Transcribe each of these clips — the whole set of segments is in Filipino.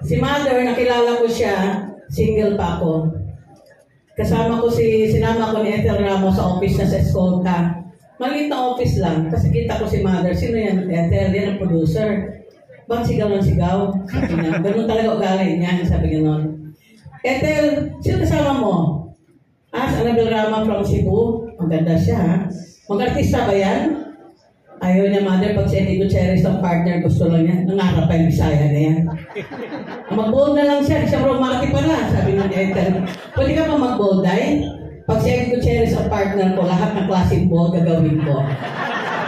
Si mother, nakilala ko siya, single pa ako. Sinama ko ni Ethel Ramos sa office na sa Escolta. Maliit na office lang, kasi kita ko si mother. Sino yan? Ethel, yan ang producer. Bakit sigaw ng sigaw? Sabi niya, ganun talaga ugali niya, sabi gano'n. Ethel, sino kasama mo? Annabel Rama from Cebu. Maganda siya, ha? Mag-artista ba yan? Ayaw niya, mother, pag si Eddie Gutierrez ang partner, gusto lang niya. Nangarap pa yung Bisaya na yan. Mag-bold na lang siya. Siya romantic pala, sabi ng Ethel. Pwede ka pa mag-bold, ay? Pag si Eddie Gutierrez ang partner ko, lahat ng klaseng bold gagawin ko.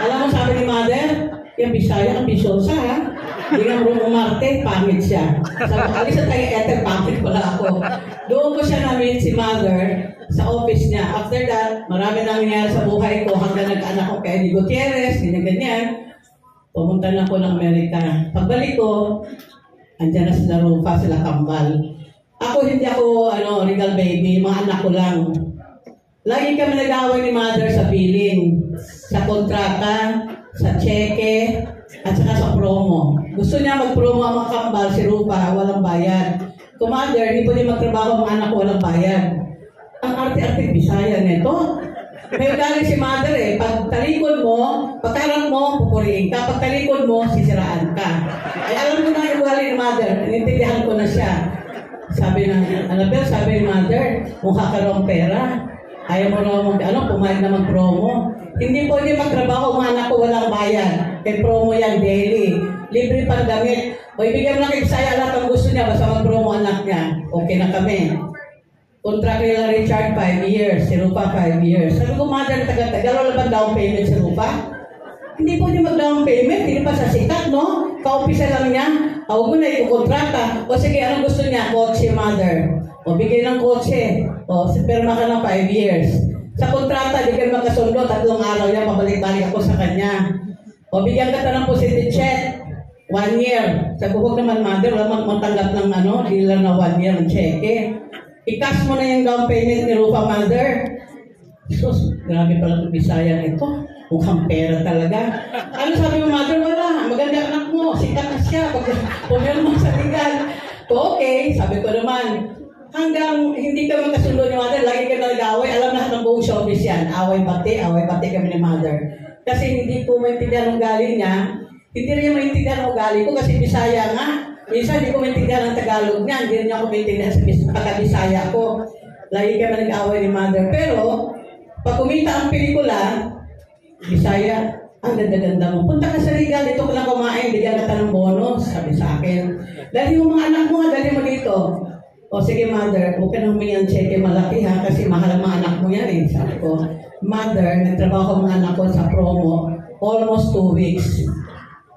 Alam mo, sabi ni mother, yung Bisaya, ambisyosa, ha? Hindi nga umarte, pangit siya. Sabi, alis na tayo, Ethel, pangit pala ako. Doon ko siya na-meet si mother sa office niya. After that, marami nang nangyari sa buhay ko hanggang nag-anak ko kay Eddie Gutierrez, ganyan. Pumunta na ako ng Amerika. Pagbalik ko, andyan na sila Rufa, sila Kambal. Ako, hindi ako, legal baby, mga anak ko lang. Lagi kami nag-away ni mother sa billing, sa kontrata, sa cheque, at saka sa promo. Gusto niya mag-promo ang mga Kambal, si Rufa, walang bayad. Kung mother, hindi pwede magtrabaho ang mga anak ko, walang bayad. Ang arte-arte Bisaya nito. May galing si mother pag talikod mo, pagkarang mo, pupuriin ka. Pag talikod mo, sisiraan ka. Ay alam mo na yung galing ni mother, inintindihan ko na siya. Sabi ng Annabel, sabi ni mother, mukha ka raw pera. Ayaw mo raw pumayag na mag-promo. Hindi pwede magtrabaho mga anak ko walang bayan. Kay promo yan daily. Libre pang damit. O ibigyan mo lang kay Bisaya lahat ang gusto niya, basta mag-promo anak niya. Okay na kami. Contract nila Richard, 5 years. Si Rupa, 5 years. Sabi ko, mother, tagal-tagal, wala bang down payment si Rupa? Hindi po niya mag-down payment. Hindi pa sa sikat, no? Ka-officer lang niya. Huwag mo na ikukontrata. O sige, anong gusto niya? Kotse, mother. O bigay ng kotse. O, perma ka ng 5 years. Sa kontrata, di kayo magkasundo. 3 araw yan, pabalik-balik ako sa kanya. O bigyan ka ng positive check. 1 year. Sabi ko, huwag naman, mother, wala matanggap ng dealer na 1 year ng cheque. I-cash mo na yung down payment ni Rufa, mother. Sus, grabe pala itong Bisaya nito. Mukhang pera talaga. Ano sabi mo, mother? Wala. Maganda anak mo. Sikat na siya. Pag mo sa legal. Okay, sabi ko naman. Hanggang hindi ka magkasundo ni mother, lagi ka nag-away. Alam na ng buong showbiz yan. Away-bati kami ni mother. Kasi hindi ko maintindihan ang ugali niya. Hindi rin maintindihan ang ugali ko kasi Bisaya nga. Minsan, hindi ko maintindihan ang Tagalog niya. Hindi rin ako maintindihan sa pagka-Bisaya ko. Lagi kami nag-away ni mother. Pero, pag kumita ang pelikula, Bisaya, ang ganda-ganda mo. Punta ka sa legal, dito ko lang kumain, bigyan ka ng bonus, sabi sa akin. Dahil yung mga anak mo, dali mo dito. O sige mother, huwag ka nang humingi ang cheque malaki ha, kasi mahal ang mga anak mo yan eh. Sabi ko, mother, nagtrabaho ang mga anak ko sa promo, almost 2 weeks.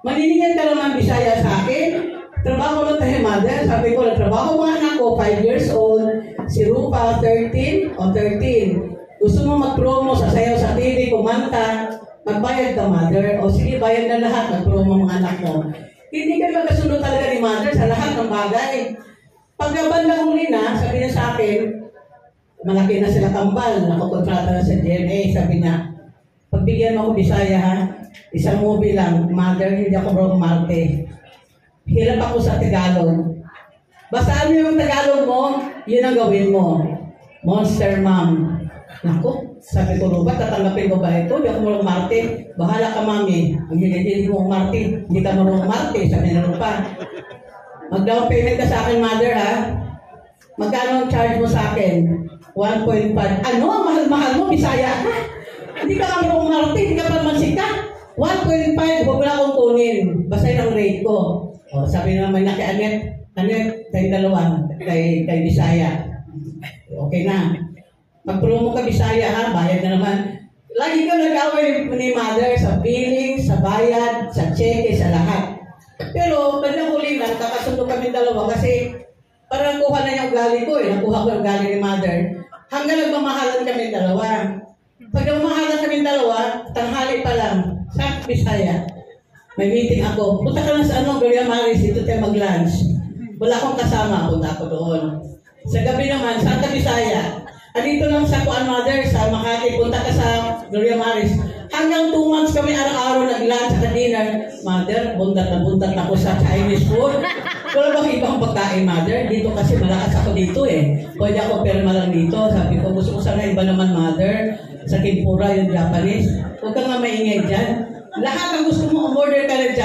Maniningin ka naman Bisaya sa akin. Trabaho lang tayo, mother. Sabi ko, nagtrabaho mga anak ko, 5 years old. Si Rupa, 13. O, 13. Gusto mo mag-promo sa sayaw sa TV, kumanta, magbayad ka, mother. O, sige, bayad na lahat. Mag-promo mga anak mo. Hindi ka magkasunod talaga ni mother sa lahat ng bagay. Pagkabanda huli na, sabi niya sa akin, malaki na sila Kambal, nakukontrata na sa GMA. Sabi niya, pagbigyan mo ako Bisaya, ha? Isang movie lang, mother, hindi ako bro Marte. Hirap ako sa Tagalog. Basta ano yung Tagalog mo, yun ang gawin mo. Monster Mom. Naku, sabi ko, Ruba, tatanggapin ko ba ito? Hindi ako marunong Marte. Bahala ka, mami. Ang hindi mo Marte. Hindi ka marunong Marte. Sabi na Ruba. Mag-down payment ka sa akin, mother, ha? Magkano ang charge mo sa akin? 1.5. Ano? Mahal-mahal mo, Bisaya ka? Hindi ka marunong Marte. Hindi ka pa naman sikat. 1.5. Huwag mo na akong kunin. Basta yun ang rate ko. O, sabi naman niya kay Anet, tayo dalawa, kay Bisaya. Okay na. Mag-promo ka Bisaya ha, bayad na naman. Lagi ka nag-away ni mother sa billing, sa bayad, sa cheque, sa lahat. Pero, bandang huli na, kakasundo kami dalawa kasi parang nakuha na yung ugali ko nakuha ko yung ugali ni mother. Hanggang nagmamahalan kami dalawa. Pag nagmamahalan kami dalawa, tanghali pa lang, sa Bisaya. May meeting ako. Punta ka lang sa Gloria Maris, dito tayo mag-lunch. Wala akong kasama, punta ako doon. Sa gabi naman, Santa Bisaya. Dito lang sa Kuan Mother, sa Makati, punta ka sa Gloria Maris. Hanggang 2 months kami araw-araw nag-lunch at dinner. Mother, buntat na ako sa Chinese food. Wala babae, mother. Dito kasi malakas ako dito eh. Pwede ako pirma lang dito. Sabi ko, gusto ko sana iba naman, mother. Sa Kimpura, yung Japanese. Huwag kang nga maingay dyan. Lahat ang gusto mo, umorder ka na dyan.